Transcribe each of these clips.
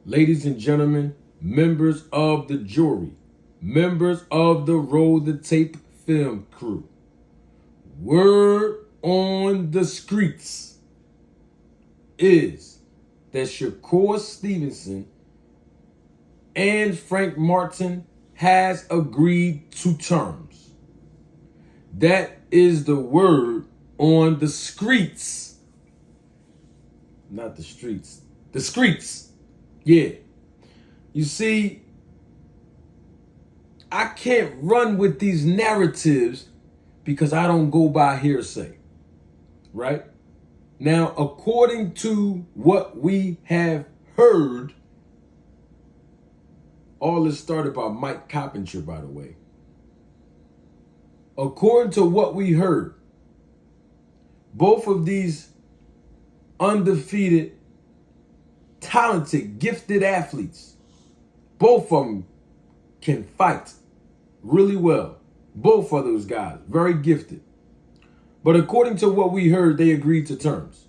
Ladies and gentlemen, members of the jury, members of the Roll the Tape film crew, word on the streets is that Shakur Stevenson and Frank Martin has agreed to terms. That is the word on the streets. Not the streets. The streets. Yeah. You see, I can't run with these narratives because I don't go by hearsay. Right? Now, according to what we have heard, all this started by Mike Coppinger, by the way. According to what we heard, both of these undefeated, talented, gifted athletes, both of them can fight really well. Both of those guys, very gifted. But according to what we heard, they agreed to terms.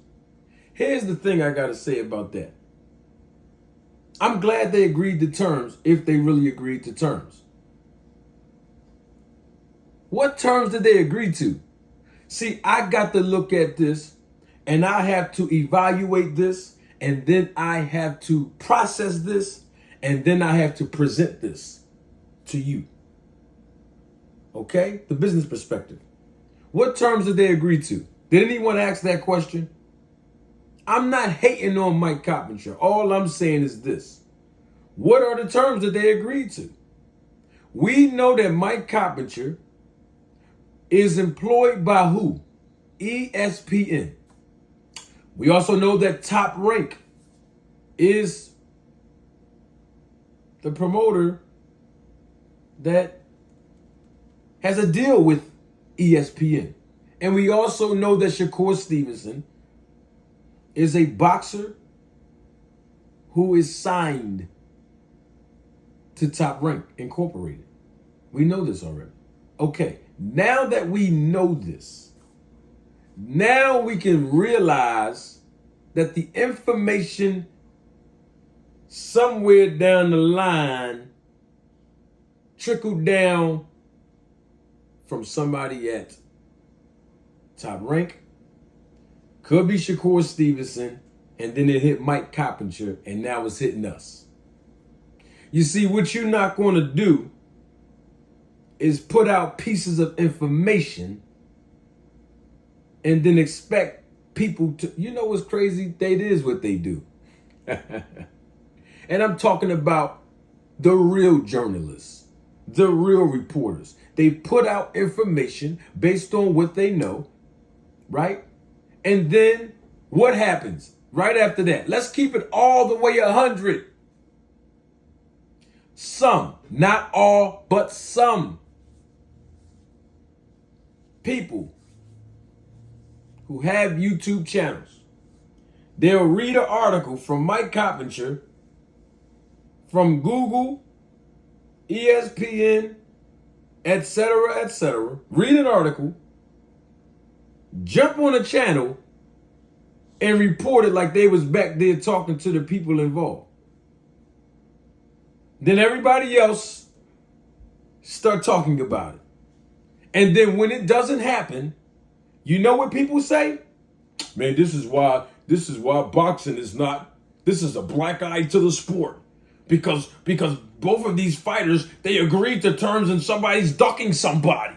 Here's the thing I got to say about that. I'm glad they agreed to terms if they really agreed to terms. What terms did they agree to? See, I got to look at this and I have to evaluate this and then I have to process this and then I have to present this to you. Okay? The business perspective. What terms did they agree to? Did anyone ask that question? I'm not hating on Mike Coppinger. All I'm saying is this. What are the terms that they agreed to? We know that Mike Coppinger is employed by who? ESPN. We also know that Top Rank is the promoter that has a deal with ESPN. And we also know that Shakur Stevenson is a boxer who is signed to Top Rank Incorporated. We know this already. Okay, now that we know this, now we can realize that the information somewhere down the line trickled down from somebody at Top Rank. Could be Shakur Stevenson, and then it hit Mike Coppinger, and now it's hitting us. You see, what you're not going to do is put out pieces of information and then expect people to, you know what's crazy? That is what they do. And I'm talking about the real journalists, the real reporters. They put out information based on what they know, right? And then what happens right after that? Let's keep it all the way 100. Some, not all, but some people who have YouTube channels, they'll read an article from Mike Coppinger from Google, ESPN, etc., read an article, jump on a channel, and report it like they was back there talking to the people involved. Then everybody else start talking about it. And then when it doesn't happen, you know what people say? Man, this is why boxing is not, this is a black eye to the sport. Because both of these fighters, they agreed to terms and somebody's ducking somebody.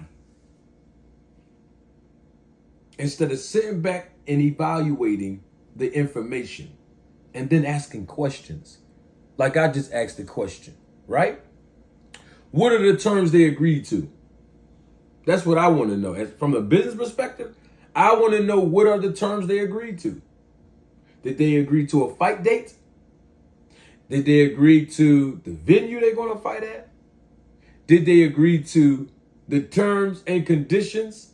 Instead of sitting back and evaluating the information and then asking questions. Like I just asked the question, right? What are the terms they agreed to? That's what I want to know. From a business perspective, I want to know what are the terms they agreed to. Did they agree to a fight date? Did they agree to the venue they're going to fight at? Did they agree to the terms and conditions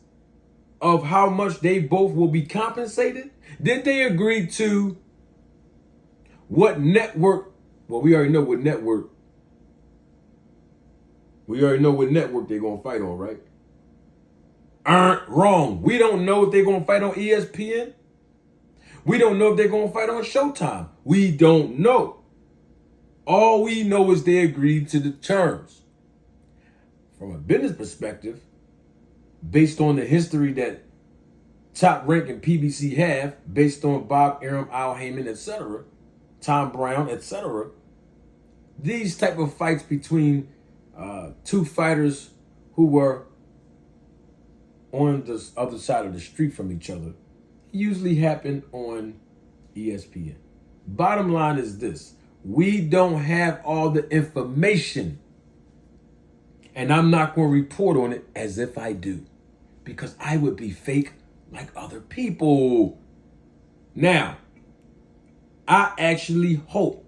of how much they both will be compensated? Did they agree to what network? Well, we already know what network. We already know what network they're going to fight on, right? Wrong. We don't know if they're going to fight on ESPN. We don't know if they're going to fight on Showtime. We don't know. All we know is they agreed to the terms. From a business perspective, based on the history that Top Rank and PBC have, based on Bob Arum, Al Heyman, etc., Tom Brown, etc., these type of fights between two fighters who were on the other side of the street from each other usually happen on ESPN. Bottom line is this: we don't have all the information, and I'm not going to report on it as if I do, because I would be fake like other people. Now, I actually hope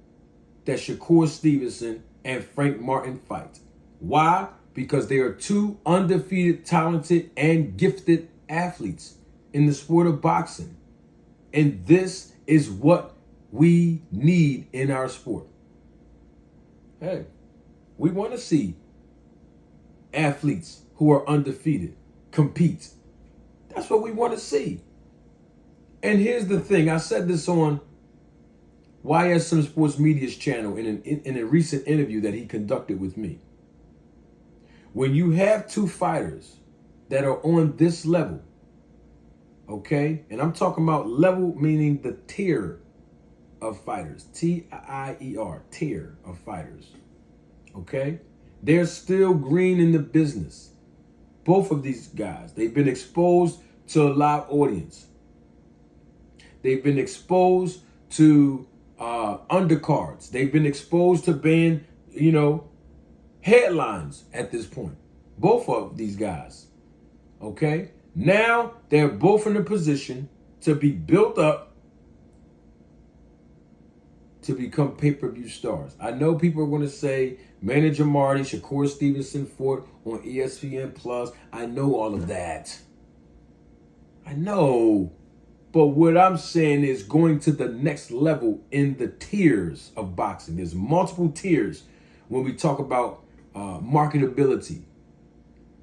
that Shakur Stevenson and Frank Martin fight. Why? Because they are two undefeated, talented, and gifted athletes in the sport of boxing. And this is what we need in our sport. Hey, we want to see athletes who are undefeated compete. That's what we want to see. And here's the thing. I said this on YSM Sports Media's channel in a recent interview that he conducted with me. When you have two fighters that are on this level, okay, and I'm talking about level meaning the tier of fighters, T-I-E-R, tier of fighters, okay, they're still green in the business. Both of these guys, they've been exposed to a live audience. They've been exposed to undercards. They've been exposed to being, headlines at this point. Both of these guys. Okay? Now they're both in a position to be built up to become pay-per-view stars. I know people are going to say Manager Marty, Shakur Stevenson fought on ESPN Plus. I know all of that. I know. But what I'm saying is going to the next level in the tiers of boxing. There's multiple tiers when we talk about marketability,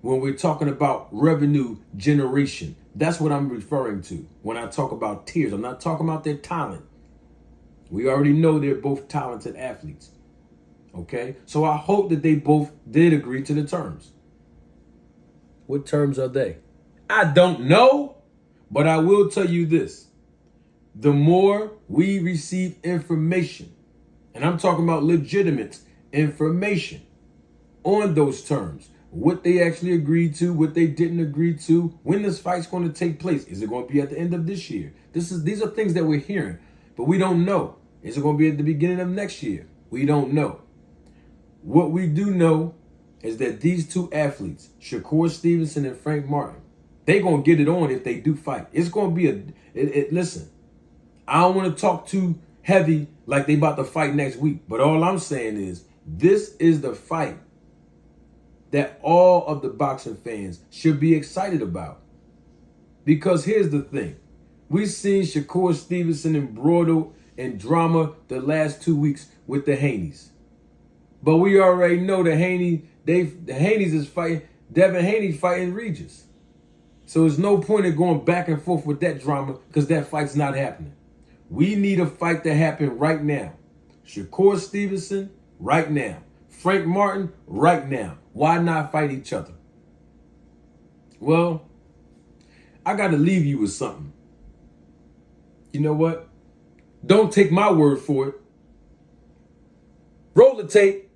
when we're talking about revenue generation. That's what I'm referring to when I talk about tiers. I'm not talking about their talent. We already know they're both talented athletes. Okay? So I hope that they both did agree to the terms. What terms are they? I don't know, but I will tell you this. The more we receive information, and I'm talking about legitimate information on those terms, what they actually agreed to, what they didn't agree to, when this fight's going to take place. Is it going to be at the end of this year? These are things that we're hearing, but we don't know. Is it going to be at the beginning of next year? We don't know. What we do know is that these two athletes, Shakur Stevenson and Frank Martin, they're going to get it on if they do fight. It's going to be listen, I don't want to talk too heavy like they about to fight next week, but all I'm saying is this is the fight that all of the boxing fans should be excited about. Because here's the thing. We've seen Shakur Stevenson embroiled in drama the last 2 weeks with the Haneys. But we already know the Haneys is fighting, Devin Haney fighting Regis. So there's no point in going back and forth with that drama because that fight's not happening. We need a fight to happen right now. Shakur Stevenson, right now. Frank Martin, right now. Why not fight each other? Well, I got to leave you with something. You know what? Don't take my word for it. Roll the tape.